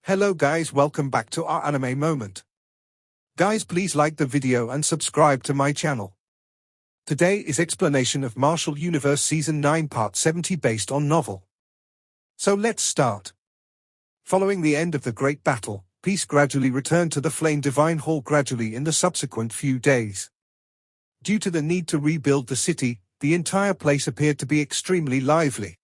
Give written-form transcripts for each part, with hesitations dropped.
Hello guys, welcome back to our anime moment. Guys, please like the video and subscribe to my channel. Today is explanation of Martial Universe Season 9 Part 70 based on novel. So let's start. Following the end of the Great Battle, peace gradually returned to the Flame Divine Hall gradually in the subsequent few days. Due to the need to rebuild the city, the entire place appeared to be extremely lively.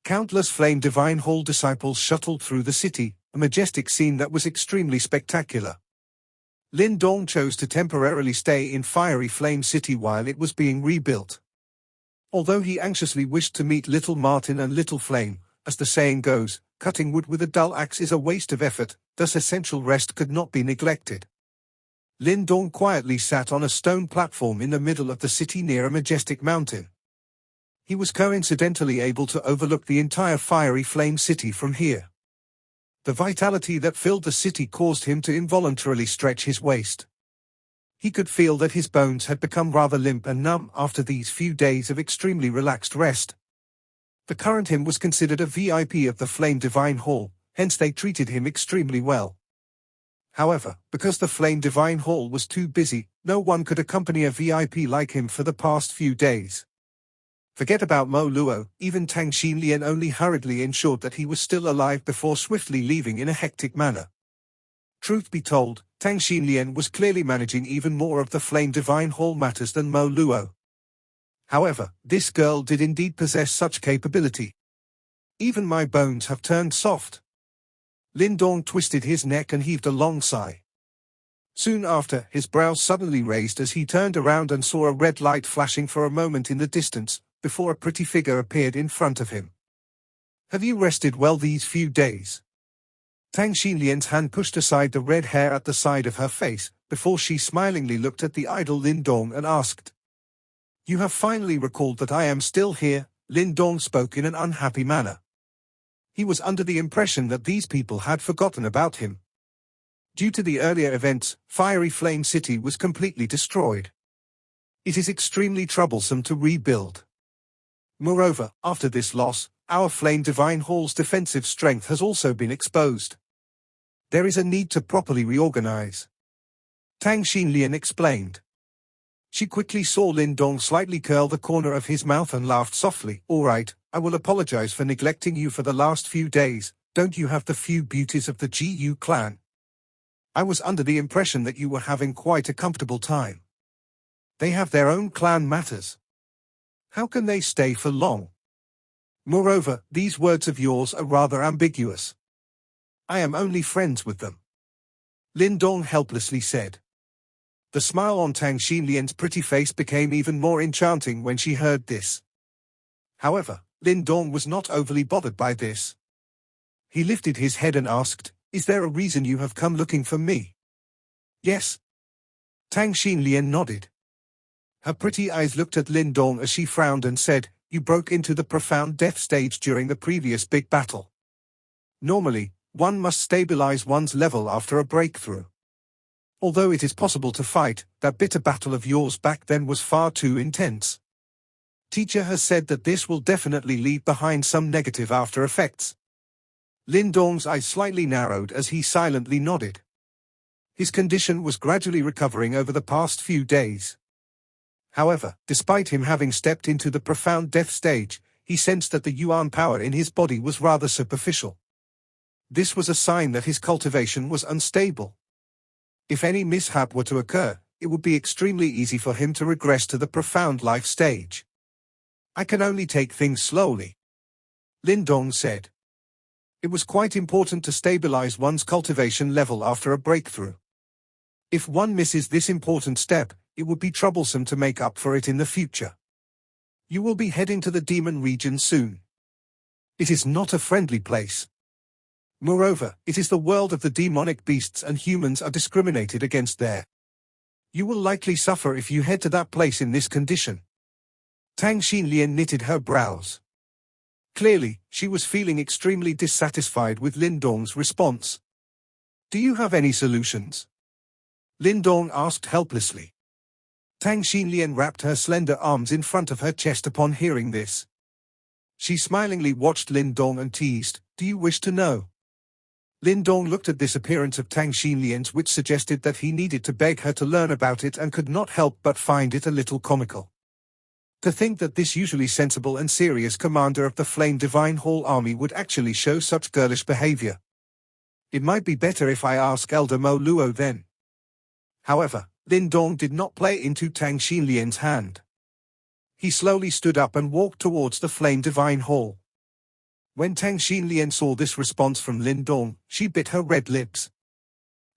Countless Flame Divine Hall disciples shuttled through the city, a majestic scene that was extremely spectacular. Lindong chose to temporarily stay in Fiery Flame City while it was being rebuilt. Although he anxiously wished to meet Little Martin and Little Flame, as the saying goes, cutting wood with a dull axe is a waste of effort, thus essential rest could not be neglected. Lindong quietly sat on a stone platform in the middle of the city near a majestic mountain. He was coincidentally able to overlook the entire Fiery Flame City from here. The vitality that filled the city caused him to involuntarily stretch his waist. He could feel that his bones had become rather limp and numb after these few days of extremely relaxed rest. The current him was considered a VIP of the Flame Divine Hall, hence they treated him extremely well. However, because the Flame Divine Hall was too busy, no one could accompany a VIP like him for the past few days. Forget about Mo Luo, even Tang Xinlian only hurriedly ensured that he was still alive before swiftly leaving in a hectic manner. Truth be told, Tang Xinlian was clearly managing even more of the Flame Divine Hall matters than Mo Luo. However, this girl did indeed possess such capability. Even my bones have turned soft. Lindong twisted his neck and heaved a long sigh. Soon after, his brows suddenly raised as he turned around and saw a red light flashing for a moment in the distance, before a pretty figure appeared in front of him. Have you rested well these few days? Tang Xinlian's hand pushed aside the red hair at the side of her face, before she smilingly looked at the idol Lindong and asked. You have finally recalled that I am still here, Lindong spoke in an unhappy manner. He was under the impression that these people had forgotten about him. Due to the earlier events, Fiery Flame City was completely destroyed. It is extremely troublesome to rebuild. Moreover, after this loss, our Flame Divine Hall's defensive strength has also been exposed. There is a need to properly reorganize. Tang Xinlian explained. She quickly saw Lindong slightly curl the corner of his mouth and laughed softly. All right, I will apologize for neglecting you for the last few days. Don't you have the few beauties of the GU clan? I was under the impression that you were having quite a comfortable time. They have their own clan matters. How can they stay for long? Moreover, these words of yours are rather ambiguous. I am only friends with them. Lindong helplessly said. The smile on Tang Xinlian's pretty face became even more enchanting when she heard this. However, Lindong was not overly bothered by this. He lifted his head and asked, Is there a reason you have come looking for me? Yes. Tang Xinlian nodded. Her pretty eyes looked at Lindong as she frowned and said, You broke into the profound death stage during the previous big battle. Normally, one must stabilize one's level after a breakthrough. Although it is possible to fight, that bitter battle of yours back then was far too intense. Teacher has said that this will definitely leave behind some negative after effects. Lindong's eyes slightly narrowed as he silently nodded. His condition was gradually recovering over the past few days. However, despite him having stepped into the profound death stage, he sensed that the Yuan power in his body was rather superficial. This was a sign that his cultivation was unstable. If any mishap were to occur, it would be extremely easy for him to regress to the profound life stage. I can only take things slowly, Lindong said. It was quite important to stabilize one's cultivation level after a breakthrough. If one misses this important step, it would be troublesome to make up for it in the future. You will be heading to the demon region soon. It is not a friendly place. Moreover, it is the world of the demonic beasts and humans are discriminated against there. You will likely suffer if you head to that place in this condition. Tang Xinlian knitted her brows. Clearly, she was feeling extremely dissatisfied with Lindong's response. Do you have any solutions? Lindong asked helplessly. Tang Xinlian wrapped her slender arms in front of her chest upon hearing this. She smilingly watched Lindong and teased, Do you wish to know? Lindong looked at this appearance of Tang Xinlian's, which suggested that he needed to beg her to learn about it, and could not help but find it a little comical. To think that this usually sensible and serious commander of the Flame Divine Hall army would actually show such girlish behavior. It might be better if I ask Elder Mo Luo then. However, Lindong did not play into Tang Xinlian's hand. He slowly stood up and walked towards the Flame Divine Hall. When Tang Xinlian saw this response from Lindong, she bit her red lips.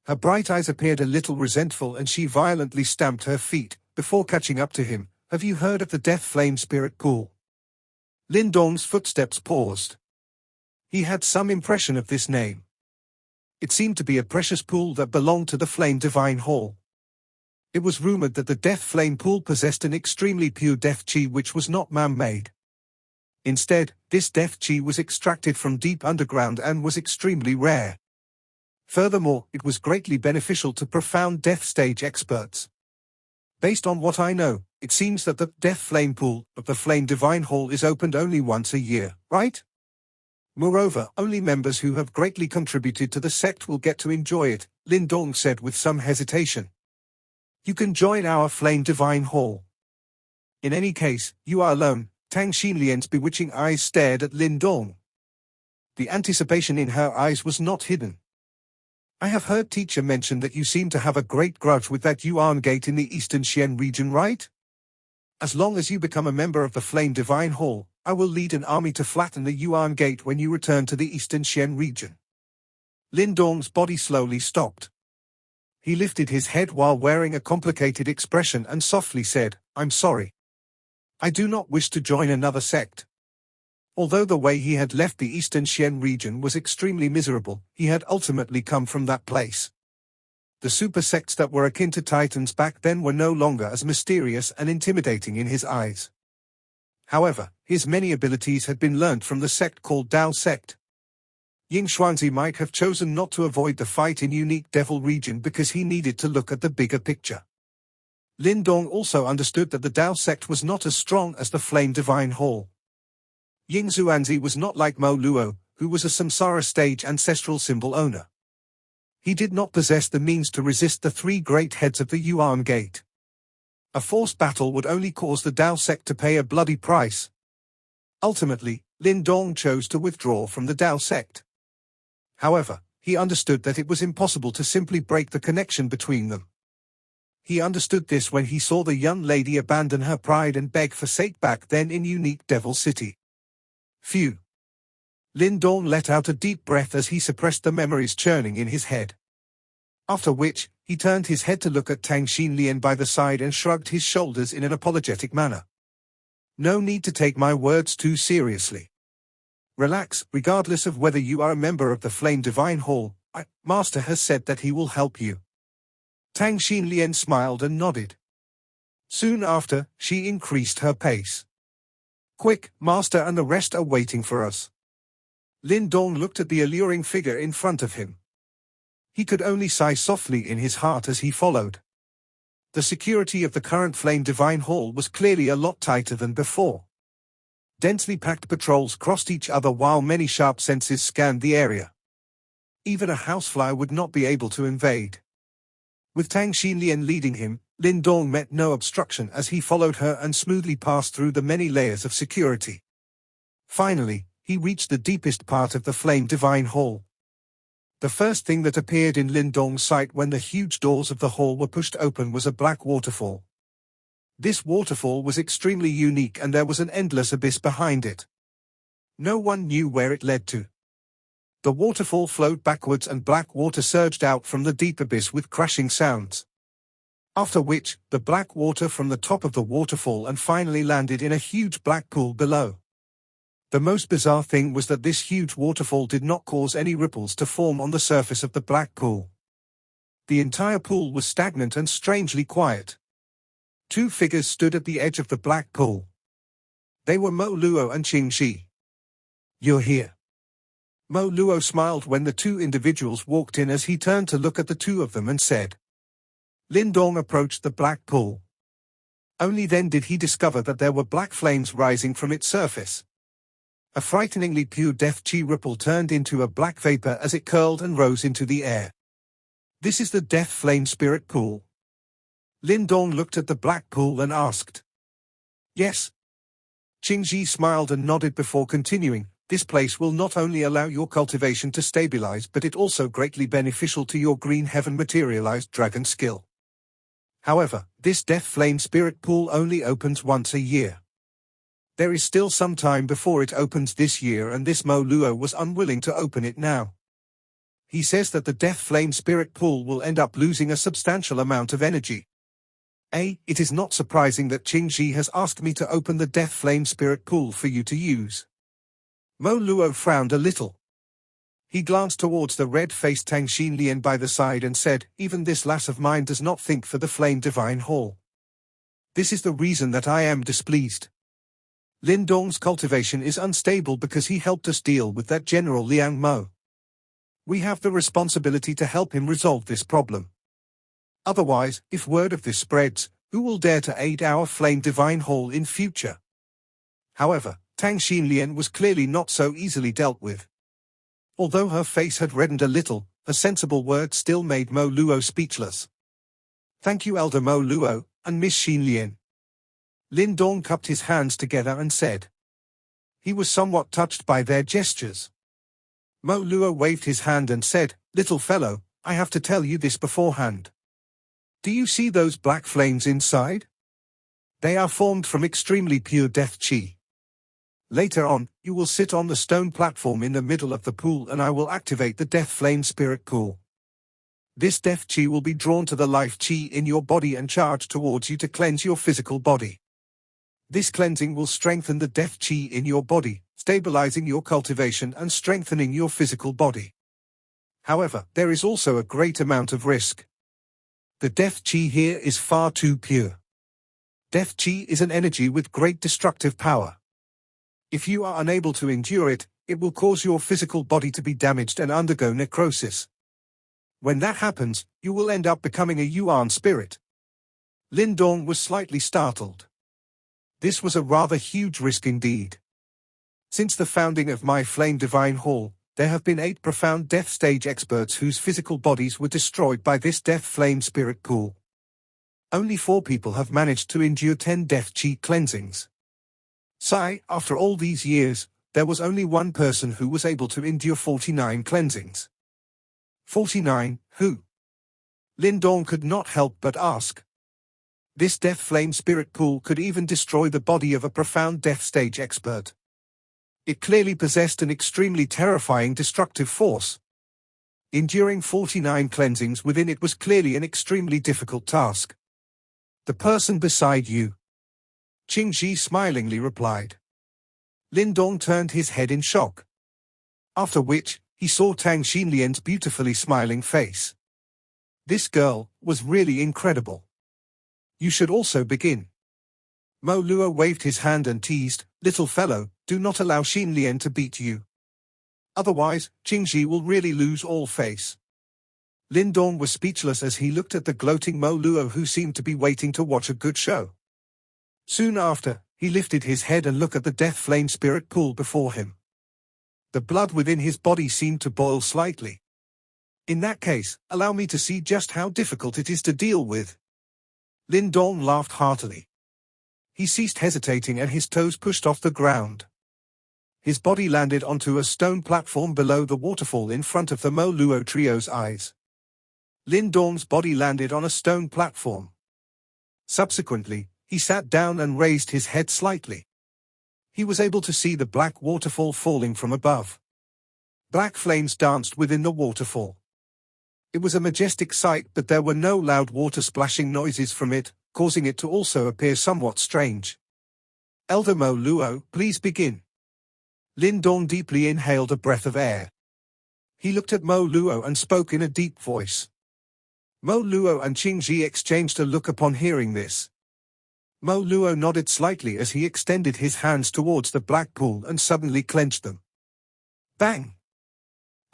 Her bright eyes appeared a little resentful, and she violently stamped her feet, before catching up to him. Have you heard of the Death Flame Spirit Pool? Lindong's footsteps paused. He had some impression of this name. It seemed to be a precious pool that belonged to the Flame Divine Hall. It was rumored that the Death Flame Pool possessed an extremely pure death chi which was not man-made. Instead, this death chi was extracted from deep underground and was extremely rare. Furthermore, it was greatly beneficial to profound death stage experts. Based on what I know, it seems that the Death Flame Pool of the Flame Divine Hall is opened only once a year, right? Moreover, only members who have greatly contributed to the sect will get to enjoy it, Lindong said with some hesitation. You can join our Flame Divine Hall. In any case, you are alone. Tang Xinlian's bewitching eyes stared at Lindong. The anticipation in her eyes was not hidden. I have heard teacher mention that you seem to have a great grudge with that Yuan Gate in the Eastern Xian region, right? As long as you become a member of the Flame Divine Hall, I will lead an army to flatten the Yuan Gate when you return to the Eastern Xian region. Lindong's body slowly stopped. He lifted his head while wearing a complicated expression and softly said, I'm sorry. I do not wish to join another sect. Although the way he had left the Eastern Xian region was extremely miserable, he had ultimately come from that place. The super sects that were akin to Titans back then were no longer as mysterious and intimidating in his eyes. However, his many abilities had been learnt from the sect called Dao Sect. Ying Xuanzi might have chosen not to avoid the fight in Unique Devil region because he needed to look at the bigger picture. Lindong also understood that the Dao Sect was not as strong as the Flame Divine Hall. Ying Xuanzi was not like Mo Luo, who was a Samsara stage ancestral symbol owner. He did not possess the means to resist the three great heads of the Yuan Gate. A forced battle would only cause the Dao Sect to pay a bloody price. Ultimately, Lindong chose to withdraw from the Dao Sect. However, he understood that it was impossible to simply break the connection between them. He understood this when he saw the young lady abandon her pride and beg for sake back then in Unique Devil City. Phew. Lindong let out a deep breath as he suppressed the memories churning in his head. After which, he turned his head to look at Tang Xinlian by the side and shrugged his shoulders in an apologetic manner. No need to take my words too seriously. Relax, regardless of whether you are a member of the Flame Divine Hall, Master has said that he will help you. Tang Xinlian smiled and nodded. Soon after, she increased her pace. Quick, Master and the rest are waiting for us. Lindong looked at the alluring figure in front of him. He could only sigh softly in his heart as he followed. The security of the current Flame Divine Hall was clearly a lot tighter than before. Densely packed patrols crossed each other while many sharp senses scanned the area. Even a housefly would not be able to invade. With Tang Xinlian leading him, Lindong met no obstruction as he followed her and smoothly passed through the many layers of security. Finally, he reached the deepest part of the Flame Divine Hall. The first thing that appeared in Lindong's sight when the huge doors of the hall were pushed open was a black waterfall. This waterfall was extremely unique and there was an endless abyss behind it. No one knew where it led to. The waterfall flowed backwards and black water surged out from the deep abyss with crashing sounds. After which, the black water from the top of the waterfall and finally landed in a huge black pool below. The most bizarre thing was that this huge waterfall did not cause any ripples to form on the surface of the black pool. The entire pool was stagnant and strangely quiet. Two figures stood at the edge of the black pool. They were Mo Luo and Qing Shi. You're here. Mo Luo smiled when the two individuals walked in as he turned to look at the two of them and said. Lindong approached the black pool. Only then did he discover that there were black flames rising from its surface. A frighteningly pure death chi ripple turned into a black vapor as it curled and rose into the air. This is the death flame spirit pool. Lindong looked at the black pool and asked. Yes. Qingji smiled and nodded before continuing. This place will not only allow your cultivation to stabilize, but it also greatly beneficial to your green heaven materialized dragon skill. However, this death flame spirit pool only opens once a year. There is still some time before it opens this year, and this Mo Luo was unwilling to open it now. He says that the death flame spirit pool will end up losing a substantial amount of energy. It is not surprising that Qingji has asked me to open the death flame spirit pool for you to use. Mo Luo frowned a little. He glanced towards the red-faced Tang Xinlian by the side and said, even this lass of mine does not think for the flame divine hall. This is the reason that I am displeased. Lindong's cultivation is unstable because he helped us deal with that General Liang Mo. We have the responsibility to help him resolve this problem. Otherwise, if word of this spreads, who will dare to aid our flame divine hall in future? However, Tang Xinlian was clearly not so easily dealt with. Although her face had reddened a little, a sensible word still made Mo Luo speechless. Thank you, Elder Mo Luo, and Miss Xinlian. Lindong cupped his hands together and said. He was somewhat touched by their gestures. Mo Luo waved his hand and said, little fellow, I have to tell you this beforehand. Do you see those black flames inside? They are formed from extremely pure death chi. Later on, you will sit on the stone platform in the middle of the pool and I will activate the death flame spirit pool. This death chi will be drawn to the life chi in your body and charged towards you to cleanse your physical body. This cleansing will strengthen the death chi in your body, stabilizing your cultivation and strengthening your physical body. However, there is also a great amount of risk. The death chi here is far too pure. Death chi is an energy with great destructive power. If you are unable to endure it, it will cause your physical body to be damaged and undergo necrosis. When that happens, you will end up becoming a Yuan spirit. Lindong was slightly startled. This was a rather huge risk indeed. Since the founding of my Flame Divine Hall, there have been 8 profound death stage experts whose physical bodies were destroyed by this death flame spirit pool. Only 4 people have managed to endure 10 death chi cleansings. Sigh, after all these years, there was only one person who was able to endure 49 cleansings. 49, who? Lindong could not help but ask. This death flame spirit pool could even destroy the body of a profound death stage expert. It clearly possessed an extremely terrifying destructive force. Enduring 49 cleansings within it was clearly an extremely difficult task. The person beside you. Qingji smilingly replied. Lindong turned his head in shock. After which, he saw Tang Xinlian's beautifully smiling face. This girl was really incredible. You should also begin. Mo Luo waved his hand and teased, little fellow, do not allow Xinlian to beat you. Otherwise, Qingji will really lose all face. Lindong was speechless as he looked at the gloating Mo Luo, who seemed to be waiting to watch a good show. Soon after, he lifted his head and looked at the death flame spirit pool before him. The blood within his body seemed to boil slightly. In that case, allow me to see just how difficult it is to deal with. Lindong laughed heartily. He ceased hesitating and his toes pushed off the ground. His body landed onto a stone platform below the waterfall in front of the Mo Luo trio's eyes. Lindong's body landed on a stone platform. Subsequently, he sat down and raised his head slightly. He was able to see the black waterfall falling from above. Black flames danced within the waterfall. It was a majestic sight, but there were no loud water splashing noises from it, causing it to also appear somewhat strange. Elder Mo Luo, please begin. Lindong deeply inhaled a breath of air. He looked at Mo Luo and spoke in a deep voice. Mo Luo and Qingji exchanged a look upon hearing this. Mo Luo nodded slightly as he extended his hands towards the black pool and suddenly clenched them. Bang!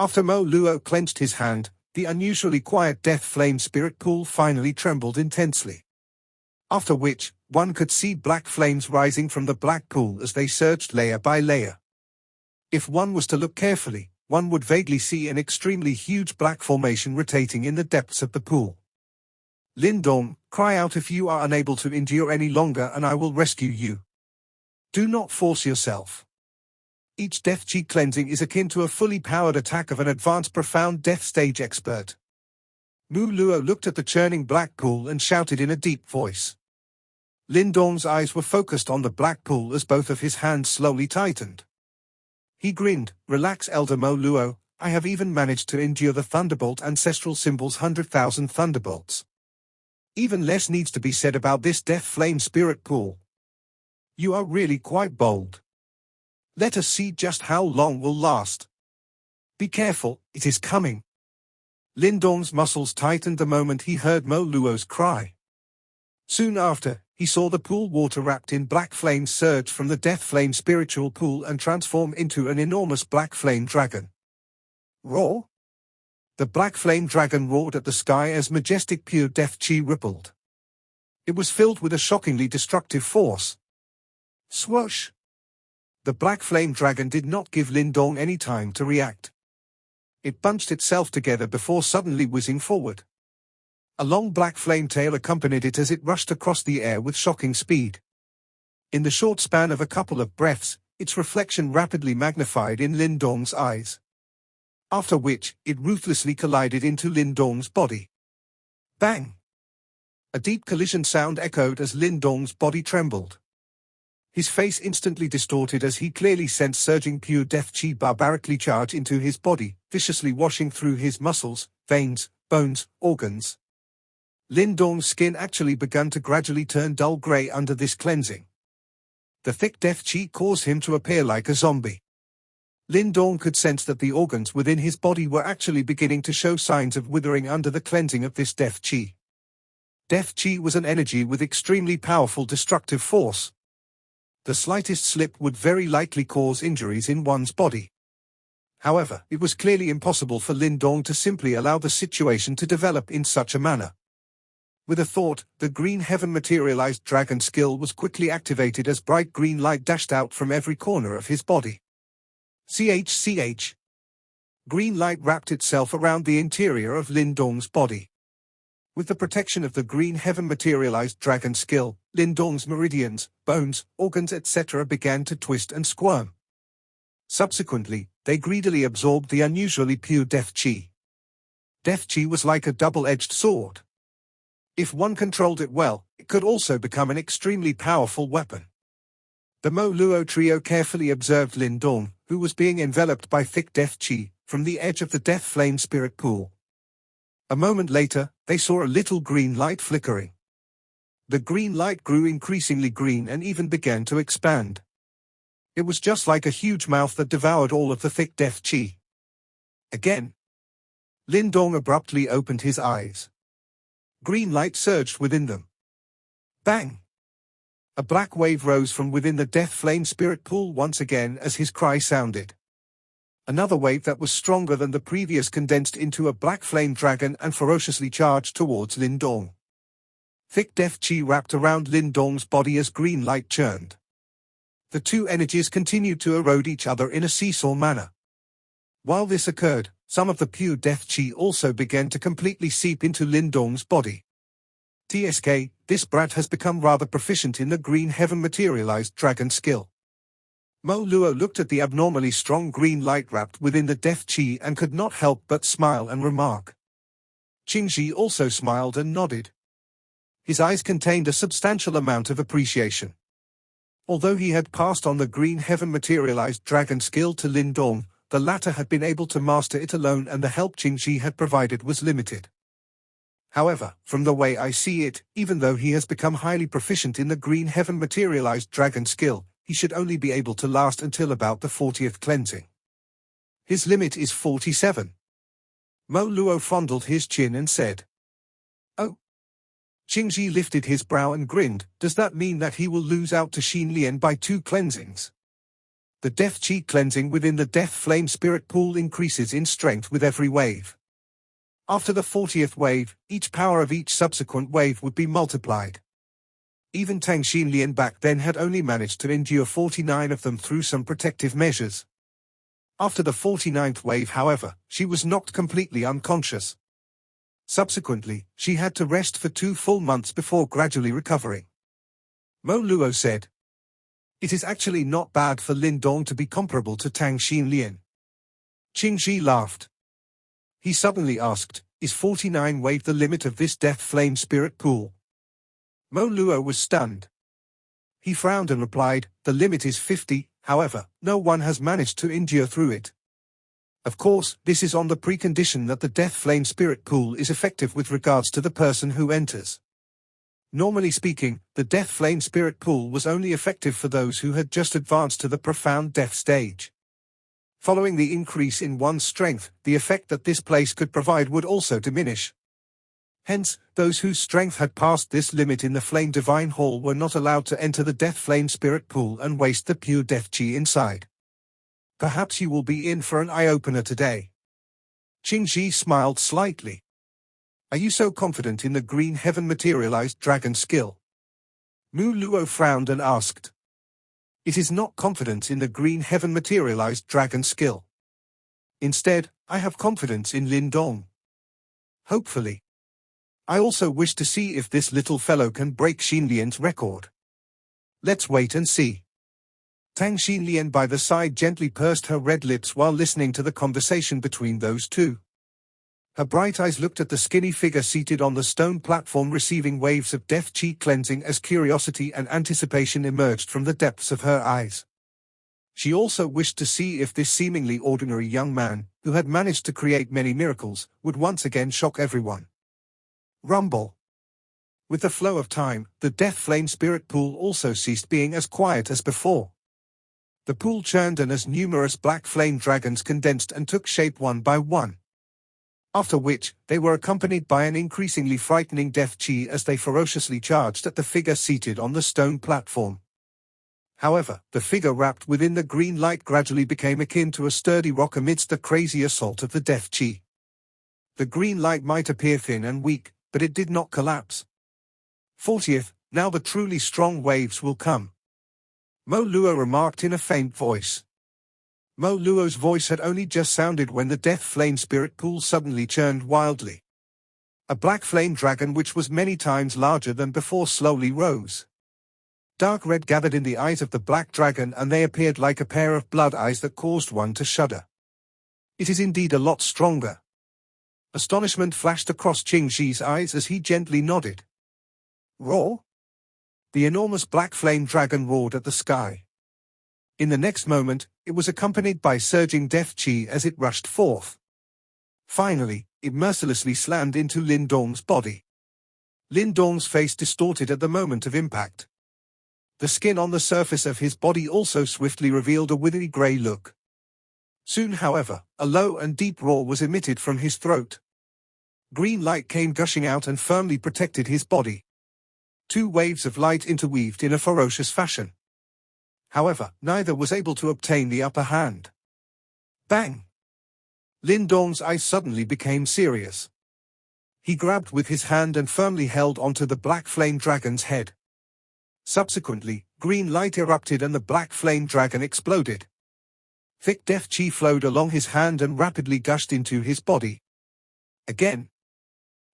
After Mo Luo clenched his hand, the unusually quiet death flame spirit pool finally trembled intensely. After which, one could see black flames rising from the black pool as they surged layer by layer. If one was to look carefully, one would vaguely see an extremely huge black formation rotating in the depths of the pool. Lindong, cry out if you are unable to endure any longer and I will rescue you. Do not force yourself. Each death chi cleansing is akin to a fully powered attack of an advanced profound death stage expert. Mu Luo looked at the churning black pool and shouted in a deep voice. Lindong's eyes were focused on the black pool as both of his hands slowly tightened. He grinned, relax Elder Mo Luo, I have even managed to endure the Thunderbolt ancestral symbol's 100,000 thunderbolts. Even less needs to be said about this death flame spirit pool. You are really quite bold. Let us see just how long will last. Be careful, it is coming. Lindong's muscles tightened the moment he heard Mo Luo's cry. Soon after, he saw the pool water wrapped in black flames surge from the death flame spiritual pool and transform into an enormous black flame dragon. Roar! The black flame dragon roared at the sky as majestic pure death chi rippled. It was filled with a shockingly destructive force. Swoosh! The black flame dragon did not give Lindong any time to react. It bunched itself together before suddenly whizzing forward. A long black flame tail accompanied it as it rushed across the air with shocking speed. In the short span of a couple of breaths, its reflection rapidly magnified in Lindong's eyes. After which, it ruthlessly collided into Lindong's body. Bang! A deep collision sound echoed as Lindong's body trembled. His face instantly distorted as he clearly sensed surging pure death chi barbarically charge into his body, viciously washing through his muscles, veins, bones, organs. Lindong's skin actually began to gradually turn dull grey under this cleansing. The thick death chi caused him to appear like a zombie. Lindong could sense that the organs within his body were actually beginning to show signs of withering under the cleansing of this death chi. Death chi was an energy with extremely powerful destructive force. The slightest slip would very likely cause injuries in one's body. However, it was clearly impossible for Lindong to simply allow the situation to develop in such a manner. With a thought, the green heaven materialized dragon skill was quickly activated as bright green light dashed out from every corner of his body. CHCH. Green light wrapped itself around the interior of Lindong's body. With the protection of the green heaven materialized dragon skill, Lindong's meridians, bones, organs etc. began to twist and squirm. Subsequently, they greedily absorbed the unusually pure death chi. Death chi was like a double-edged sword. If one controlled it well, it could also become an extremely powerful weapon. The Mo Luo trio carefully observed Lindong, who was being enveloped by thick death chi, from the edge of the death flame spirit pool. A moment later, they saw a little green light flickering. The green light grew increasingly green and even began to expand. It was just like a huge mouth that devoured all of the thick death chi. Again. Lindong abruptly opened his eyes. Green light surged within them. Bang! A black wave rose from within the death flame spirit pool once again as his cry sounded. Another wave that was stronger than the previous condensed into a black flame dragon and ferociously charged towards Lindong. Thick death chi wrapped around Lindong's body as green light churned. The two energies continued to erode each other in a seesaw manner. While this occurred, some of the pure death chi also began to completely seep into Lindong's body. TSK, this brat has become rather proficient in the green heaven materialized dragon skill. Mo Luo looked at the abnormally strong green light wrapped within the death chi and could not help but smile and remark. Qingji also smiled and nodded. His eyes contained a substantial amount of appreciation. Although he had passed on the green heaven materialized dragon skill to Lindong, the latter had been able to master it alone and the help Qingji had provided was limited. However, from the way I see it, even though he has become highly proficient in the green heaven materialized dragon skill, he should only be able to last until about the 40th cleansing. His limit is 47. Mo Luo fondled his chin and said. Oh. Qingji lifted his brow and grinned. Does that mean that he will lose out to Xin Lian by 2 cleansings? The death chi cleansing within the death flame spirit pool increases in strength with every wave. After the 40th wave, each power of each subsequent wave would be multiplied. Even Tang Xinlian back then had only managed to endure 49 of them through some protective measures. After the 49th wave, however, she was knocked completely unconscious. Subsequently, she had to rest for 2 full months before gradually recovering. Mo Luo said, "It is actually not bad for Lindong to be comparable to Tang Xinlian." Qingji laughed. He suddenly asked, "Is 49 wave the limit of this death flame spirit pool?" Mo Luo was stunned. He frowned and replied, "The limit is 50, however, no one has managed to endure through it. Of course, this is on the precondition that the death flame spirit pool is effective with regards to the person who enters. Normally speaking, the death flame spirit pool was only effective for those who had just advanced to the profound death stage. Following the increase in one's strength, the effect that this place could provide would also diminish. Hence, those whose strength had passed this limit in the Flame Divine Hall were not allowed to enter the Death Flame Spirit Pool and waste the pure Death Chi inside. Perhaps you will be in for an eye-opener today." Qingji smiled slightly. "Are you so confident in the Green Heaven Materialized Dragon skill?" Mu Luo frowned and asked. "It is not confidence in the Green Heaven Materialized Dragon skill. Instead, I have confidence in Lindong. Hopefully. I also wish to see if this little fellow can break Xinlian's record. Let's wait and see." Tang Xinlian by the side gently pursed her red lips while listening to the conversation between those two. Her bright eyes looked at the skinny figure seated on the stone platform receiving waves of death chi cleansing as curiosity and anticipation emerged from the depths of her eyes. She also wished to see if this seemingly ordinary young man, who had managed to create many miracles, would once again shock everyone. Rumble. With the flow of time, the Death Flame Spirit Pool also ceased being as quiet as before. The pool churned and as numerous black flame dragons condensed and took shape one by one. After which, they were accompanied by an increasingly frightening death chi as they ferociously charged at the figure seated on the stone platform. However, the figure wrapped within the green light gradually became akin to a sturdy rock amidst the crazy assault of the death chi. The green light might appear thin and weak, but it did not collapse. 40th, now the truly strong waves will come. Mo Luo remarked in a faint voice. Mo Luo's voice had only just sounded when the death flame spirit pool suddenly churned wildly. A black flame dragon which was many times larger than before slowly rose. Dark red gathered in the eyes of the black dragon and they appeared like a pair of blood eyes that caused one to shudder. "It is indeed a lot stronger." Astonishment flashed across Qingji's eyes as he gently nodded. "Roar!" The enormous black flame dragon roared at the sky. In the next moment, it was accompanied by surging death chi as it rushed forth. Finally, it mercilessly slammed into Lindong's body. Lindong's face distorted at the moment of impact. The skin on the surface of his body also swiftly revealed a withery grey look. Soon, however, a low and deep roar was emitted from his throat. Green light came gushing out and firmly protected his body. 2 waves of light interweaved in a ferocious fashion. However, neither was able to obtain the upper hand. Bang! Lindong's eyes suddenly became serious. He grabbed with his hand and firmly held onto the black flame dragon's head. Subsequently, green light erupted and the black flame dragon exploded. Thick death chi flowed along his hand and rapidly gushed into his body. Again.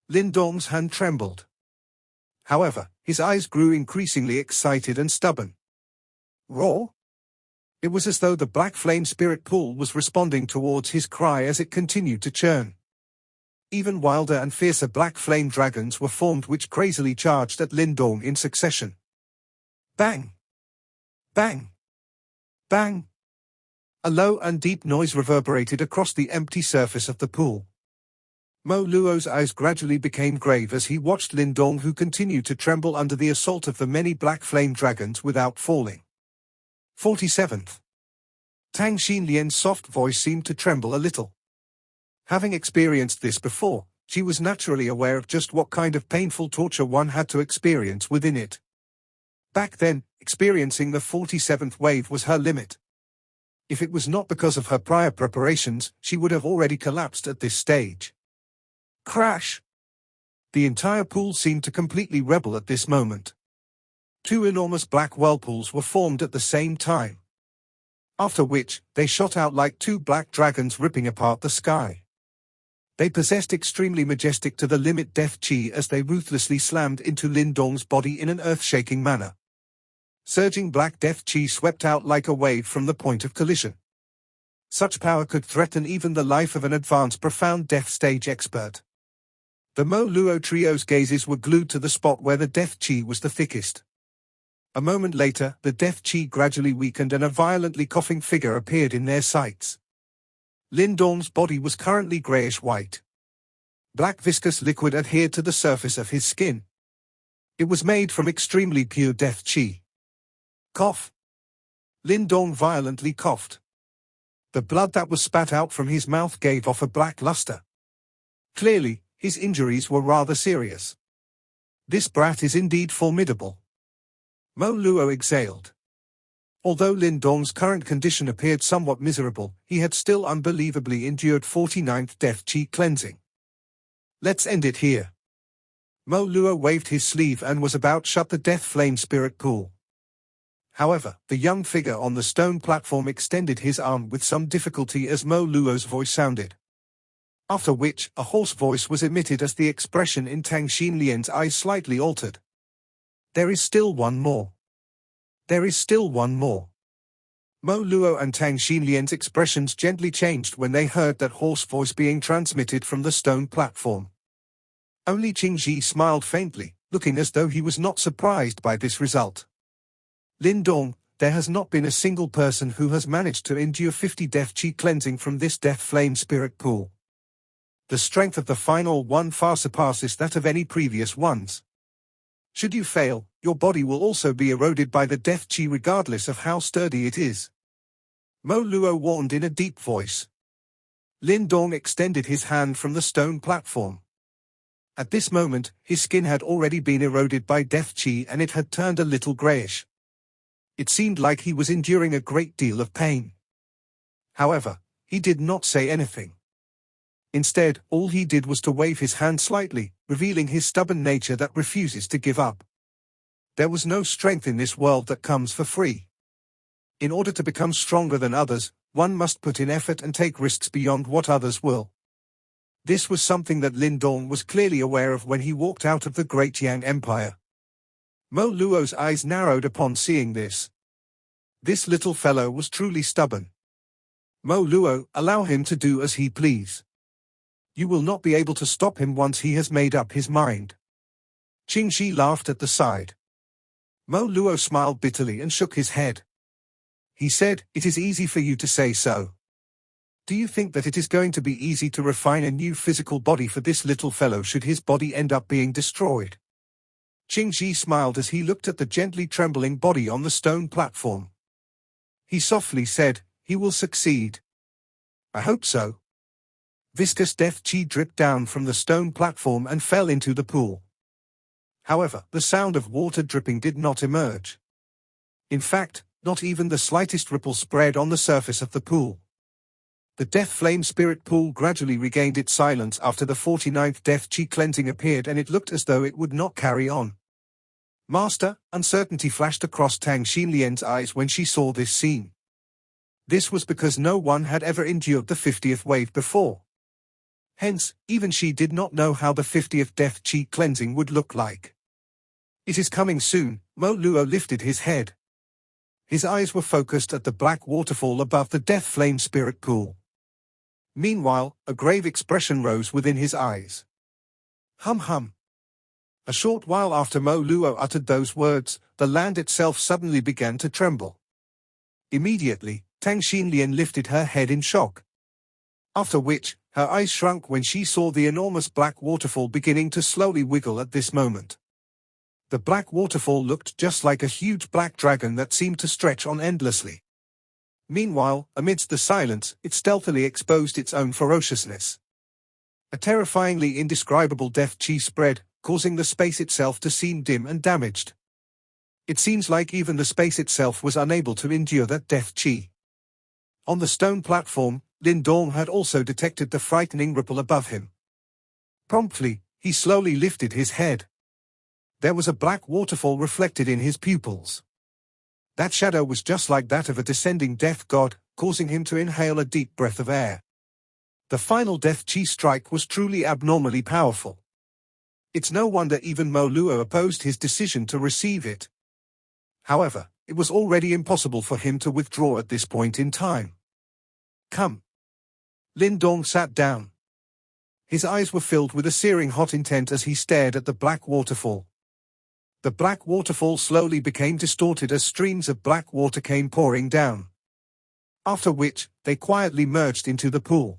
Lindong's hand trembled. However, his eyes grew increasingly excited and stubborn. Roar? It was as though the black flame spirit pool was responding towards his cry as it continued to churn. Even wilder and fiercer black flame dragons were formed which crazily charged at Lindong in succession. Bang! Bang! Bang! A low and deep noise reverberated across the empty surface of the pool. Mo Luo's eyes gradually became grave as he watched Lindong, who continued to tremble under the assault of the many black flame dragons without falling. 47th. Tang Xinlian's soft voice seemed to tremble a little. Having experienced this before, she was naturally aware of just what kind of painful torture one had to experience within it. Back then, experiencing the 47th wave was her limit. If it was not because of her prior preparations, she would have already collapsed at this stage. Crash! The entire pool seemed to completely rebel at this moment. 2 enormous black whirlpools were formed at the same time. After which, they shot out like two black dragons ripping apart the sky. They possessed extremely majestic to the limit death chi as they ruthlessly slammed into Lindong's body in an earth-shaking manner. Surging black death chi swept out like a wave from the point of collision. Such power could threaten even the life of an advanced profound death stage expert. The Mo Luo trio's gazes were glued to the spot where the death chi was the thickest. A moment later, the death chi gradually weakened and a violently coughing figure appeared in their sights. Lindong's body was currently grayish-white. Black viscous liquid adhered to the surface of his skin. It was made from extremely pure death chi. Cough. Lindong violently coughed. The blood that was spat out from his mouth gave off a black luster. Clearly, his injuries were rather serious. This brat is indeed formidable. Mo Luo exhaled. Although Lindong's current condition appeared somewhat miserable, he had still unbelievably endured 49th death chi cleansing. Let's end it here. Mo Luo waved his sleeve and was about to shut the death flame spirit pool. However, the young figure on the stone platform extended his arm with some difficulty as Mo Luo's voice sounded. After which, a hoarse voice was emitted as the expression in Tang Xinlian's eyes slightly altered. There is still one more. There is still one more. Mo Luo and Tang Xinlian's expressions gently changed when they heard that hoarse voice being transmitted from the stone platform. Only Qingji smiled faintly, looking as though he was not surprised by this result. Lindong, there has not been a single person who has managed to endure 50 death chi cleansing from this death flame spirit pool. The strength of the final one far surpasses that of any previous ones. Should you fail, your body will also be eroded by the death chi regardless of how sturdy it is. Mo Luo warned in a deep voice. Lindong extended his hand from the stone platform. At this moment, his skin had already been eroded by death chi and it had turned a little grayish. It seemed like he was enduring a great deal of pain. However, he did not say anything. Instead, all he did was to wave his hand slightly, revealing his stubborn nature that refuses to give up. There was no strength in this world that comes for free. In order to become stronger than others, one must put in effort and take risks beyond what others will. This was something that Lindong was clearly aware of when he walked out of the Great Yang Empire. Mo Luo's eyes narrowed upon seeing this. This little fellow was truly stubborn. Mo Luo, allow him to do as he please. You will not be able to stop him once he has made up his mind. Qingji laughed at the side. Mo Luo smiled bitterly and shook his head. He said, "It is easy for you to say so. Do you think that it is going to be easy to refine a new physical body for this little fellow should his body end up being destroyed?" Qingji smiled as he looked at the gently trembling body on the stone platform. He softly said, "He will succeed. I hope so." Viscous death chi dripped down from the stone platform and fell into the pool. However, the sound of water dripping did not emerge. In fact, not even the slightest ripple spread on the surface of the pool. The death flame spirit pool gradually regained its silence after the 49th death chi cleansing appeared, and it looked as though it would not carry on. Master, uncertainty flashed across Tang Xinlian's eyes when she saw this scene. This was because no one had ever endured the 50th wave before. Hence, even she did not know how the 50th death chi cleansing would look like. "It is coming soon." Mo Luo lifted his head. His eyes were focused at the black waterfall above the death flame spirit pool. Meanwhile, a grave expression rose within his eyes. Hum hum. A short while after Mo Luo uttered those words, the land itself suddenly began to tremble. Immediately, Tang Xinlian lifted her head in shock. After which, her eyes shrunk when she saw the enormous black waterfall beginning to slowly wiggle at this moment. The black waterfall looked just like a huge black dragon that seemed to stretch on endlessly. Meanwhile, amidst the silence, it stealthily exposed its own ferociousness. A terrifyingly indescribable death chi spread, causing the space itself to seem dim and damaged. It seems like even the space itself was unable to endure that death chi. On the stone platform, Lindong had also detected the frightening ripple above him. Promptly, he slowly lifted his head. There was a black waterfall reflected in his pupils. That shadow was just like that of a descending death god, causing him to inhale a deep breath of air. The final death chi strike was truly abnormally powerful. It's no wonder even Mo Luo opposed his decision to receive it. However, it was already impossible for him to withdraw at this point in time. Come. Lindong sat down. His eyes were filled with a searing hot intent as he stared at the black waterfall. The black waterfall slowly became distorted as streams of black water came pouring down. After which, they quietly merged into the pool.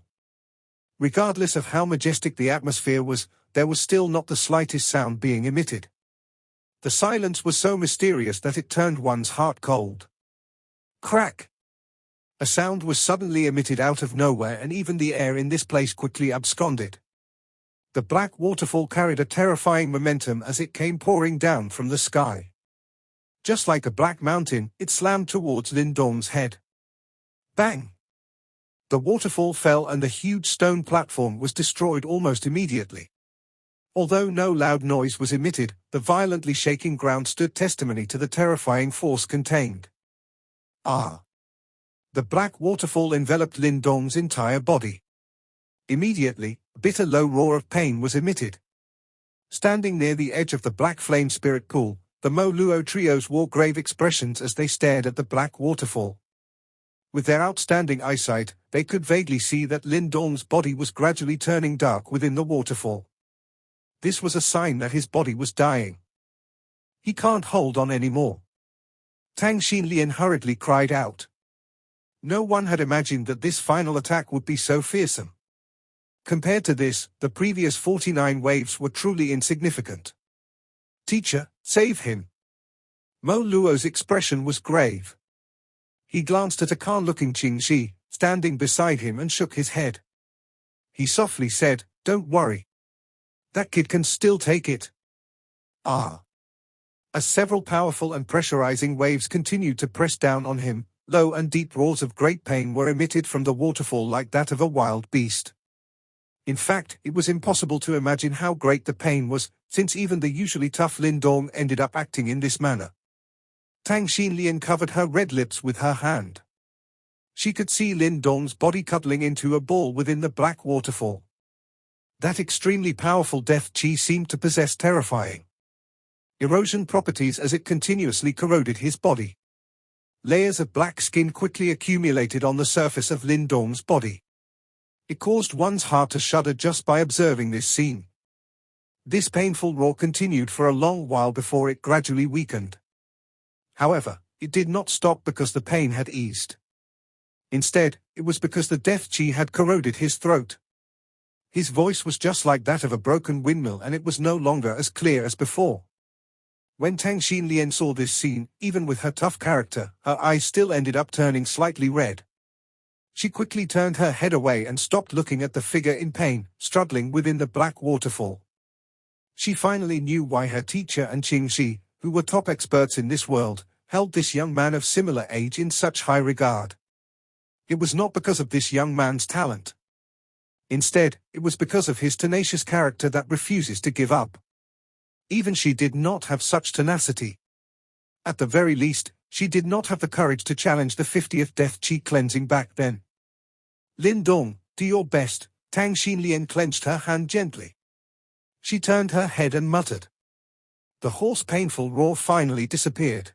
Regardless of how majestic the atmosphere was, there was still not the slightest sound being emitted. The silence was so mysterious that it turned one's heart cold. Crack! A sound was suddenly emitted out of nowhere, and even the air in this place quickly absconded. The black waterfall carried a terrifying momentum as it came pouring down from the sky. Just like a black mountain, it slammed towards Lindong's head. Bang! The waterfall fell and the huge stone platform was destroyed almost immediately. Although no loud noise was emitted, the violently shaking ground stood testimony to the terrifying force contained. Ah! The black waterfall enveloped Lindong's entire body. Immediately, a bitter low roar of pain was emitted. Standing near the edge of the black flame spirit pool, the Mo Luo trios wore grave expressions as they stared at the black waterfall. With their outstanding eyesight, they could vaguely see that Lindong's body was gradually turning dark within the waterfall. This was a sign that his body was dying. He can't hold on anymore. Tang Xinlian hurriedly cried out. No one had imagined that this final attack would be so fearsome. Compared to this, the previous 49 waves were truly insignificant. Teacher, save him. Mo Luo's expression was grave. He glanced at a calm-looking Qing Shi, standing beside him, and shook his head. He softly said, "Don't worry. That kid can still take it." Ah! As several powerful and pressurizing waves continued to press down on him, low and deep roars of great pain were emitted from the waterfall like that of a wild beast. In fact, it was impossible to imagine how great the pain was, since even the usually tough Lindong ended up acting in this manner. Tang Xinlian covered her red lips with her hand. She could see Lindong's body cuddling into a ball within the black waterfall. That extremely powerful death chi seemed to possess terrifying erosion properties as it continuously corroded his body. Layers of black skin quickly accumulated on the surface of Lindong's body. It caused one's heart to shudder just by observing this scene. This painful roar continued for a long while before it gradually weakened. However, it did not stop because the pain had eased. Instead, it was because the death chi had corroded his throat. His voice was just like that of a broken windmill, and it was no longer as clear as before. When Tang Xinlian saw this scene, even with her tough character, her eyes still ended up turning slightly red. She quickly turned her head away and stopped looking at the figure in pain, struggling within the black waterfall. She finally knew why her teacher and Qing Shi, who were top experts in this world, held this young man of similar age in such high regard. It was not because of this young man's talent. Instead, it was because of his tenacious character that refuses to give up. Even she did not have such tenacity. At the very least, she did not have the courage to challenge the 50th death chi cleansing back then. Lindong, do your best. Tang Xinlian clenched her hand gently. She turned her head and muttered. The hoarse painful roar finally disappeared.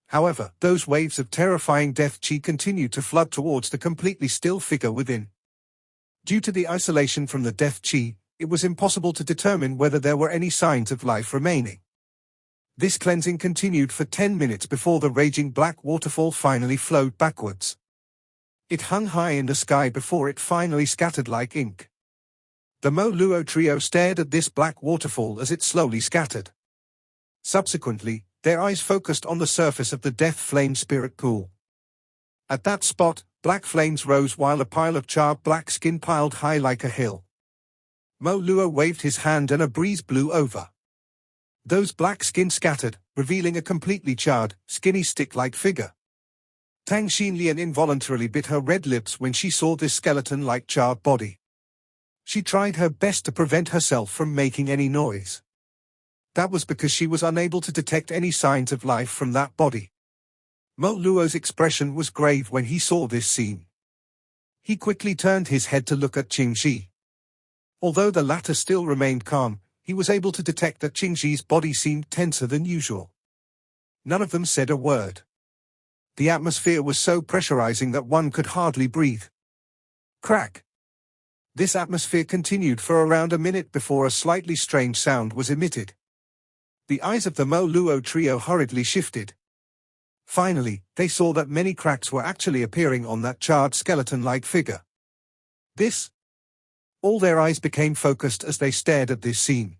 However, those waves of terrifying death chi continued to flood towards the completely still figure within. Due to the isolation from the death chi, it was impossible to determine whether there were any signs of life remaining. This cleansing continued for 10 minutes before the raging black waterfall finally flowed backwards. It hung high in the sky before it finally scattered like ink. The Mo Luo trio stared at this black waterfall as it slowly scattered. Subsequently, their eyes focused on the surface of the death flame spirit pool. At that spot, black flames rose while a pile of charred black skin piled high like a hill. Mo Luo waved his hand and a breeze blew over. Those black skin scattered, revealing a completely charred, skinny stick-like figure. Tang Xinlian involuntarily bit her red lips when she saw this skeleton-like charred body. She tried her best to prevent herself from making any noise. That was because she was unable to detect any signs of life from that body. Mo Luo's expression was grave when he saw this scene. He quickly turned his head to look at Qingji. Although the latter still remained calm, he was able to detect that Qingji's body seemed tenser than usual. None of them said a word. The atmosphere was so pressurizing that one could hardly breathe. Crack. This atmosphere continued for around a minute before a slightly strange sound was emitted. The eyes of the Mo Luo trio hurriedly shifted. Finally, they saw that many cracks were actually appearing on that charred skeleton-like figure. All their eyes became focused as they stared at this scene.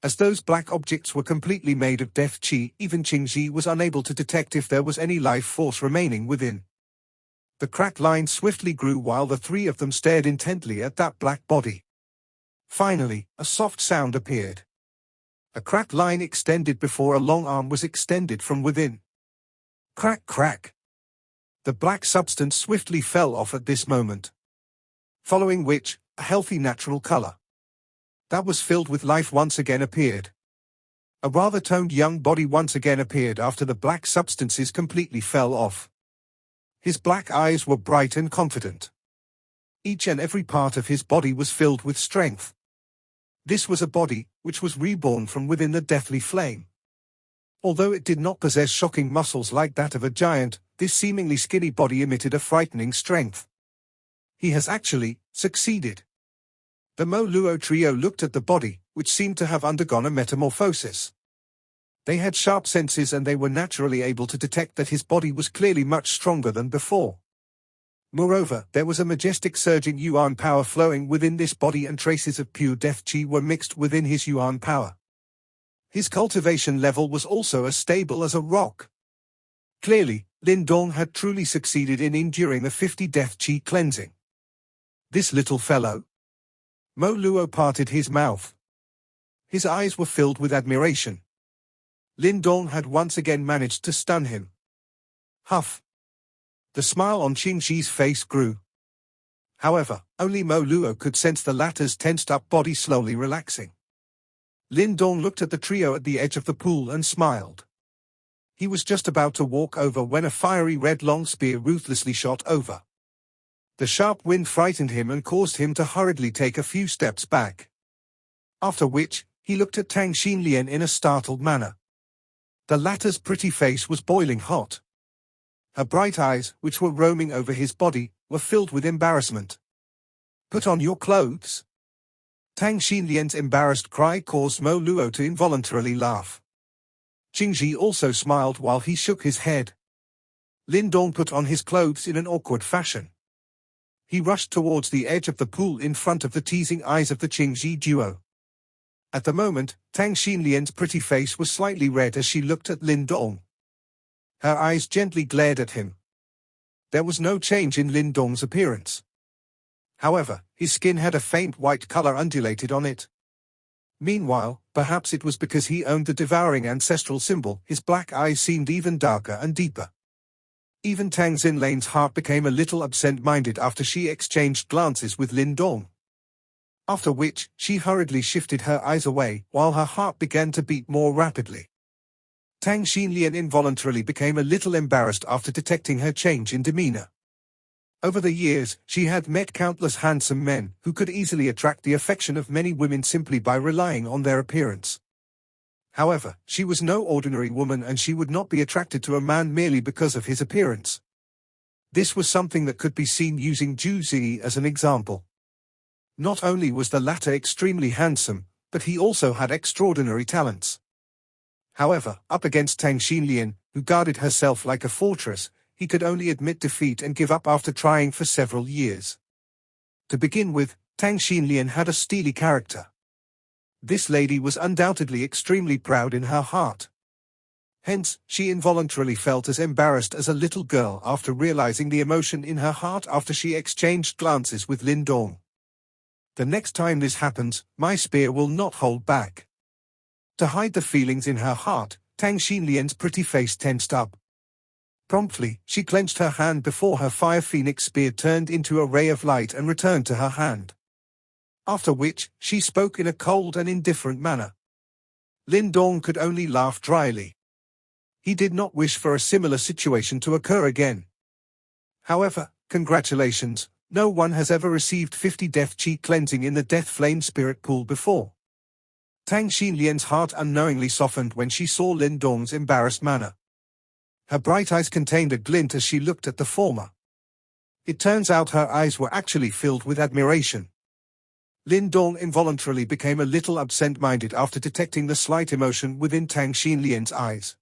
As those black objects were completely made of death chi, even Qingji was unable to detect if there was any life force remaining within. The crack line swiftly grew while the three of them stared intently at that black body. Finally, a soft sound appeared. A crack line extended before a long arm was extended from within. Crack, crack. The black substance swiftly fell off at this moment. Following which, a healthy natural color that was filled with life once again appeared. A rather toned young body once again appeared after the black substances completely fell off. His black eyes were bright and confident. Each and every part of his body was filled with strength. This was a body which was reborn from within the deathly flame. Although it did not possess shocking muscles like that of a giant, this seemingly skinny body emitted a frightening strength. He has actually succeeded. The Mo Luo trio looked at the body, which seemed to have undergone a metamorphosis. They had sharp senses and they were naturally able to detect that his body was clearly much stronger than before. Moreover, there was a majestic surging yuan power flowing within this body and traces of pure death chi were mixed within his yuan power. His cultivation level was also as stable as a rock. Clearly, Lindong had truly succeeded in enduring the 50 death chi cleansing. This little fellow. Mo Luo parted his mouth. His eyes were filled with admiration. Lindong had once again managed to stun him. Huff. The smile on Qingji's face grew. However, only Mo Luo could sense the latter's tensed-up body slowly relaxing. Lindong looked at the trio at the edge of the pool and smiled. He was just about to walk over when a fiery red long spear ruthlessly shot over. The sharp wind frightened him and caused him to hurriedly take a few steps back. After which, he looked at Tang Xinlian in a startled manner. The latter's pretty face was boiling hot. Her bright eyes, which were roaming over his body, were filled with embarrassment. "Put on your clothes." Tang Xinlian's embarrassed cry caused Mo Luo to involuntarily laugh. Qingji also smiled while he shook his head. Lindong put on his clothes in an awkward fashion. He rushed towards the edge of the pool in front of the teasing eyes of the Qingji duo. At the moment, Tang Xinlian's pretty face was slightly red as she looked at Lindong. Her eyes gently glared at him. There was no change in Lindong's appearance. However, his skin had a faint white color undulated on it. Meanwhile, perhaps it was because he owned the devouring ancestral symbol, his black eyes seemed even darker and deeper. Even Tang Xinlian's heart became a little absent-minded after she exchanged glances with Lindong. After which, she hurriedly shifted her eyes away, while her heart began to beat more rapidly. Tang Xinlian involuntarily became a little embarrassed after detecting her change in demeanor. Over the years, she had met countless handsome men who could easily attract the affection of many women simply by relying on their appearance. However, she was no ordinary woman and she would not be attracted to a man merely because of his appearance. This was something that could be seen using Zhu Zi as an example. Not only was the latter extremely handsome, but he also had extraordinary talents. However, up against Tang Xinlian, who guarded herself like a fortress, he could only admit defeat and give up after trying for several years. To begin with, Tang Xinlian had a steely character. This lady was undoubtedly extremely proud in her heart. Hence, she involuntarily felt as embarrassed as a little girl after realizing the emotion in her heart after she exchanged glances with Lindong. The next time this happens, my spear will not hold back. To hide the feelings in her heart, Tang Xinlian's pretty face tensed up. Promptly, she clenched her hand before her fire phoenix spear turned into a ray of light and returned to her hand. After which, she spoke in a cold and indifferent manner. Lindong could only laugh dryly. He did not wish for a similar situation to occur again. However, congratulations, no one has ever received 50 death chi cleansing in the death flame spirit pool before. Tang Xinlian's heart unknowingly softened when she saw Lindong's embarrassed manner. Her bright eyes contained a glint as she looked at the former. It turns out her eyes were actually filled with admiration. Lindong involuntarily became a little absent-minded after detecting the slight emotion within Tang Xinlian's eyes.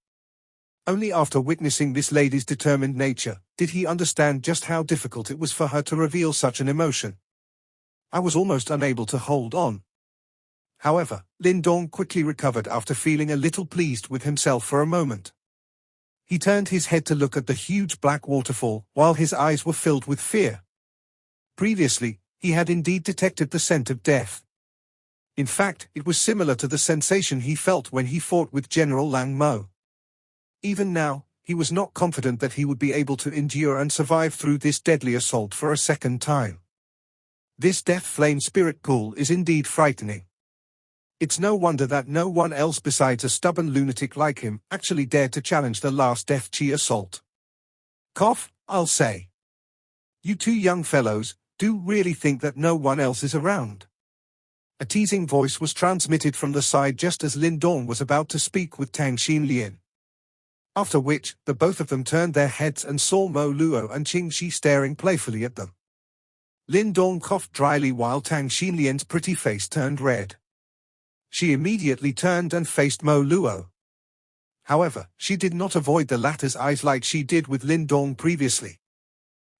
Only after witnessing this lady's determined nature did he understand just how difficult it was for her to reveal such an emotion. I was almost unable to hold on. However, Lindong quickly recovered after feeling a little pleased with himself for a moment. He turned his head to look at the huge black waterfall while his eyes were filled with fear. Previously, he had indeed detected the scent of death. In fact, it was similar to the sensation he felt when he fought with General Lang Mo. Even now, he was not confident that he would be able to endure and survive through this deadly assault for a second time. This death flame spirit pool is indeed frightening. It's no wonder that no one else besides a stubborn lunatic like him actually dared to challenge the last death chi assault. Cough, I'll say. You two young fellows, do really think that no one else is around? A teasing voice was transmitted from the side just as Lindong was about to speak with Tang Xinlian. After which, the both of them turned their heads and saw Mo Luo and Qing Shi staring playfully at them. Lindong coughed dryly while Tang Xinlian's pretty face turned red. She immediately turned and faced Mo Luo. However, she did not avoid the latter's eyes like she did with Lindong previously.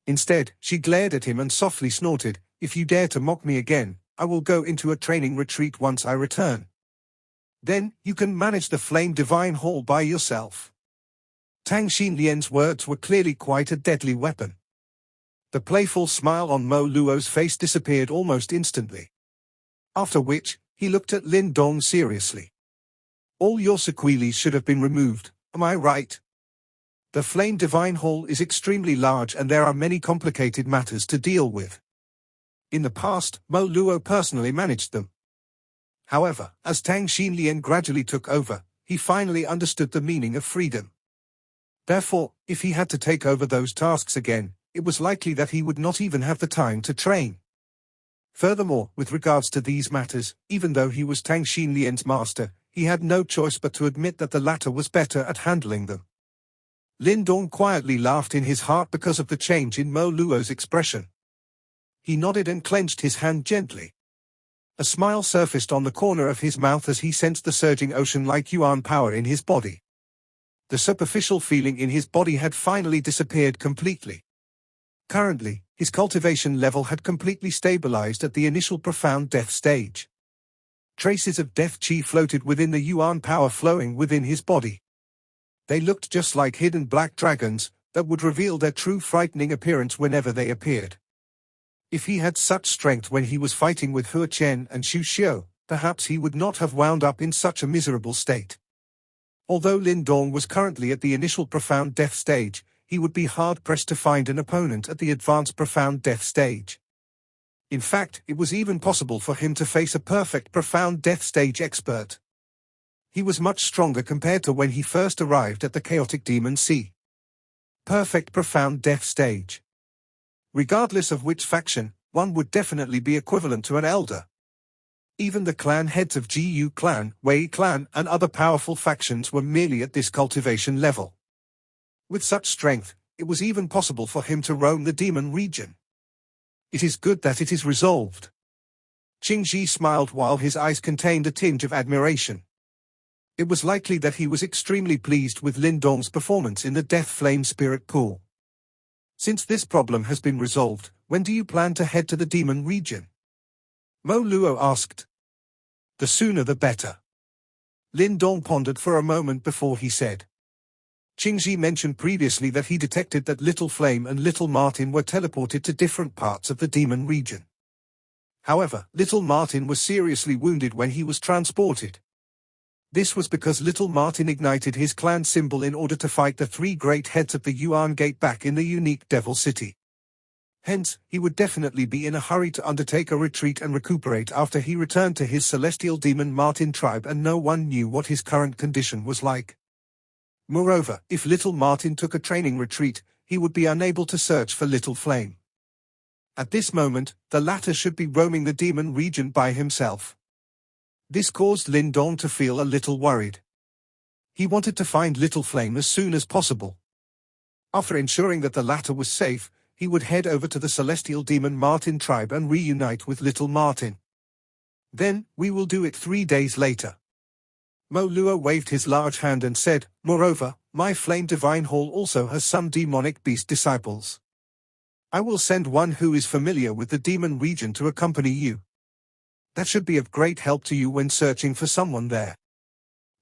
Instead, she glared at him and softly snorted, "If you dare to mock me again, I will go into a training retreat once I return. Then, you can manage the Flame Divine Hall by yourself." Tang Xinlian's words were clearly quite a deadly weapon. The playful smile on Mo Luo's face disappeared almost instantly. After which, he looked at Lindong seriously. "All your sequelae should have been removed, am I right? The Flame Divine Hall is extremely large and there are many complicated matters to deal with. In the past, Mo Luo personally managed them. However, as Tang Xinlian gradually took over, he finally understood the meaning of freedom. Therefore, if he had to take over those tasks again, it was likely that he would not even have the time to train. Furthermore, with regards to these matters, even though he was Tang Xinlian's master, he had no choice but to admit that the latter was better at handling them. Lindong quietly laughed in his heart because of the change in Mo Luo's expression. He nodded and clenched his hand gently. A smile surfaced on the corner of his mouth as he sensed the surging ocean-like yuan power in his body. The superficial feeling in his body had finally disappeared completely. Currently, his cultivation level had completely stabilized at the initial profound death stage. Traces of death chi floated within the yuan power flowing within his body. They looked just like hidden black dragons that would reveal their true frightening appearance whenever they appeared. If he had such strength when he was fighting with Hua Chen and Xu Xiu, perhaps he would not have wound up in such a miserable state. Although Lindong was currently at the initial profound death stage, he would be hard-pressed to find an opponent at the advanced profound death stage. In fact, it was even possible for him to face a perfect profound death stage expert. He was much stronger compared to when he first arrived at the chaotic demon sea. Perfect profound death stage. Regardless of which faction, one would definitely be equivalent to an elder. Even the clan heads of Gu clan, Wei clan, and other powerful factions were merely at this cultivation level. With such strength, it was even possible for him to roam the demon region. It is good that it is resolved. Qing Shi smiled while his eyes contained a tinge of admiration. It was likely that he was extremely pleased with Lindong's performance in the Death Flame Spirit Pool. Since this problem has been resolved, when do you plan to head to the demon region? Mo Luo asked. The sooner the better. Lindong pondered for a moment before he said. Qing Shi mentioned previously that he detected that Little Flame and Little Martin were teleported to different parts of the demon region. However, Little Martin was seriously wounded when he was transported. This was because Little Martin ignited his clan symbol in order to fight the three great heads of the Yuan Gate back in the unique Devil City. Hence, he would definitely be in a hurry to undertake a retreat and recuperate after he returned to his celestial demon Martin tribe, and no one knew what his current condition was like. Moreover, if little Martin took a training retreat, he would be unable to search for little Flame. At this moment, the latter should be roaming the demon region by himself. This caused Lindong to feel a little worried. He wanted to find little Flame as soon as possible. After ensuring that the latter was safe, he would head over to the celestial demon Martin tribe and reunite with little Martin. Then, we will do it 3 days later. Mo Luo waved his large hand and said, "Moreover, my Flame Divine Hall also has some demonic beast disciples. I will send one who is familiar with the demon region to accompany you. That should be of great help to you when searching for someone there."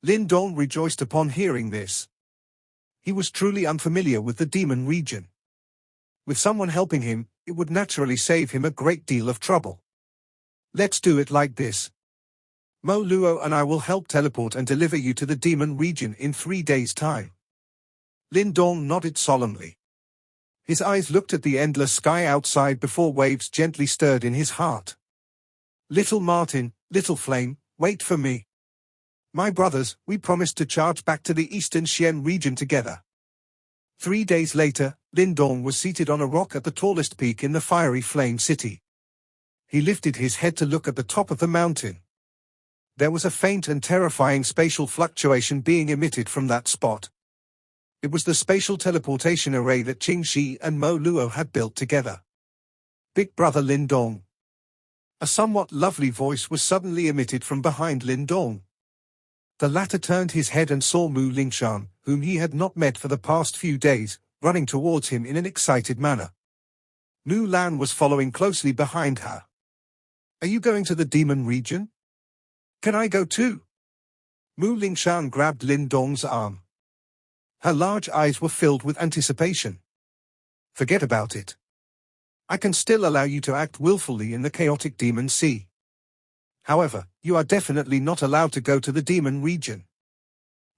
Lindong rejoiced upon hearing this. He was truly unfamiliar with the demon region. With someone helping him, it would naturally save him a great deal of trouble. "Let's do it like this. Mo Luo and I will help teleport and deliver you to the demon region in 3 days' time." Lindong nodded solemnly. His eyes looked at the endless sky outside before waves gently stirred in his heart. "Little Martin, little Flame, wait for me. My brothers, we promised to charge back to the eastern Xian region together." 3 days later, Lindong was seated on a rock at the tallest peak in the fiery flame city. He lifted his head to look at the top of the mountain. There was a faint and terrifying spatial fluctuation being emitted from that spot. It was the spatial teleportation array that Qing Shi and Mo Luo had built together. "Big brother Lindong." A somewhat lovely voice was suddenly emitted from behind Lindong. The latter turned his head and saw Mu Lingshan, whom he had not met for the past few days, running towards him in an excited manner. Mu Lan was following closely behind her. "Are you going to the demon region? Can I go too?" Mu Lingshan grabbed Lindong's arm. Her large eyes were filled with anticipation. "Forget about it. I can still allow you to act willfully in the chaotic demon sea. However, you are definitely not allowed to go to the demon region."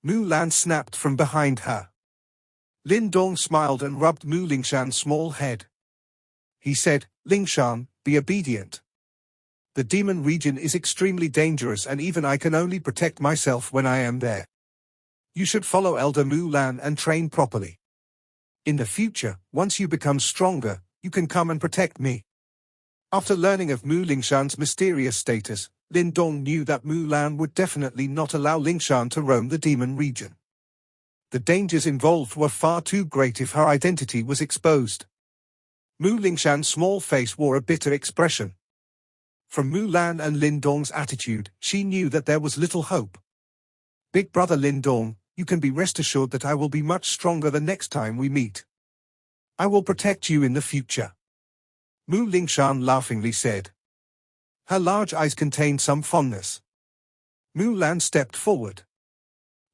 Mu Lan snapped from behind her. Lindong smiled and rubbed Mu Lingshan's small head. He said, "Lingshan, be obedient. The demon region is extremely dangerous and even I can only protect myself when I am there. You should follow Elder Mu Lan and train properly. In the future, once you become stronger, you can come and protect me." After learning of Mu Lingshan's mysterious status, Lindong knew that Mu Lan would definitely not allow Lingshan to roam the demon region. The dangers involved were far too great if her identity was exposed. Mu Lingshan's small face wore a bitter expression. From Mu Lan and Lindong's attitude, she knew that there was little hope. "Big brother Lindong, you can be rest assured that I will be much stronger the next time we meet. I will protect you in the future," Mu Lingshan laughingly said. Her large eyes contained some fondness. Mu Lan stepped forward.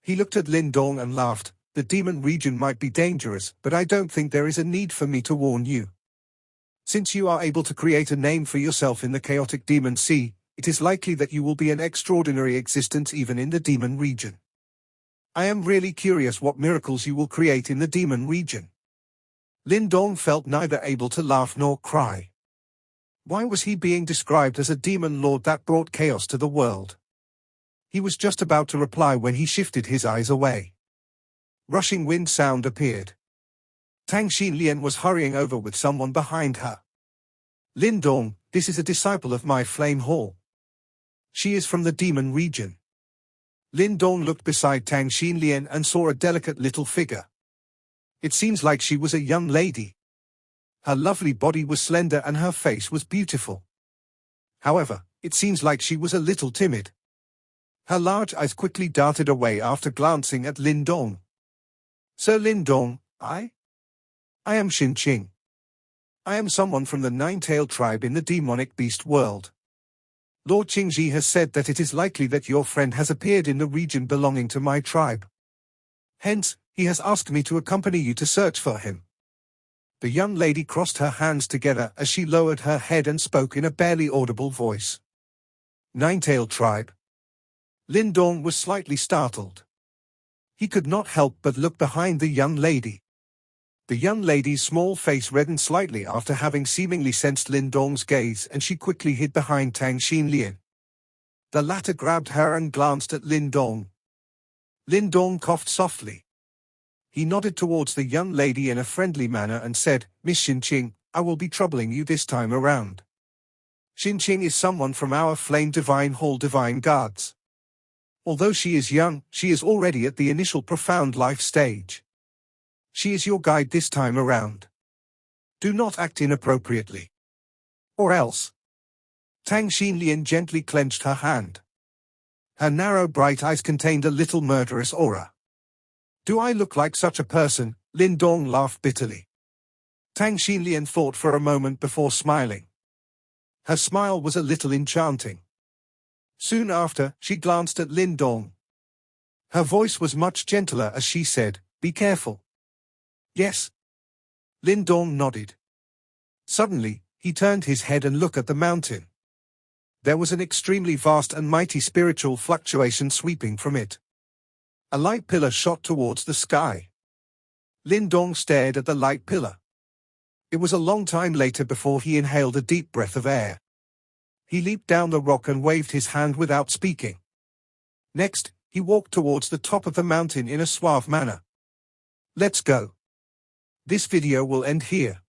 He looked at Lindong and laughed. "The demon region might be dangerous, but I don't think there is a need for me to warn you. Since you are able to create a name for yourself in the chaotic demon sea, it is likely that you will be an extraordinary existence even in the demon region. I am really curious what miracles you will create in the demon region." Lindong felt neither able to laugh nor cry. Why was he being described as a demon lord that brought chaos to the world? He was just about to reply when he shifted his eyes away. Rushing wind sound appeared. Tang Xinlian was hurrying over with someone behind her. "Lindong, this is a disciple of my Flame Hall. She is from the demon region." Lindong looked beside Tang Xinlian and saw a delicate little figure. It seems like she was a young lady. Her lovely body was slender and her face was beautiful. However, it seems like she was a little timid. Her large eyes quickly darted away after glancing at Lindong. "So Lindong, I am Xin Qing. I am someone from the Nine-Tailed tribe in the demonic beast world. Lord Qingji has said that it is likely that your friend has appeared in the region belonging to my tribe. Hence, he has asked me to accompany you to search for him." The young lady crossed her hands together as she lowered her head and spoke in a barely audible voice. "Nine-Tailed tribe?" Lindong was slightly startled. He could not help but look behind the young lady. The young lady's small face reddened slightly after having seemingly sensed Lindong's gaze, and she quickly hid behind Tang Xinlian. The latter grabbed her and glanced at Lindong. Lindong coughed softly. He nodded towards the young lady in a friendly manner and said, "Miss Xinqing, I will be troubling you this time around. Xinqing is someone from our Flame Divine Hall Divine Guards. Although she is young, she is already at the initial profound life stage. She is your guide this time around. Do not act inappropriately. Or else." Tang Xinlian gently clenched her hand. Her narrow bright eyes contained a little murderous aura. "Do I look like such a person?" Lindong laughed bitterly. Tang Xinlian thought for a moment before smiling. Her smile was a little enchanting. Soon after, she glanced at Lindong. Her voice was much gentler as she said, "Be careful." "Yes." Lindong nodded. Suddenly, he turned his head and looked at the mountain. There was an extremely vast and mighty spiritual fluctuation sweeping from it. A light pillar shot towards the sky. Lindong stared at the light pillar. It was a long time later before he inhaled a deep breath of air. He leaped down the rock and waved his hand without speaking. Next, he walked towards the top of the mountain in a suave manner. Let's go. This video will end here.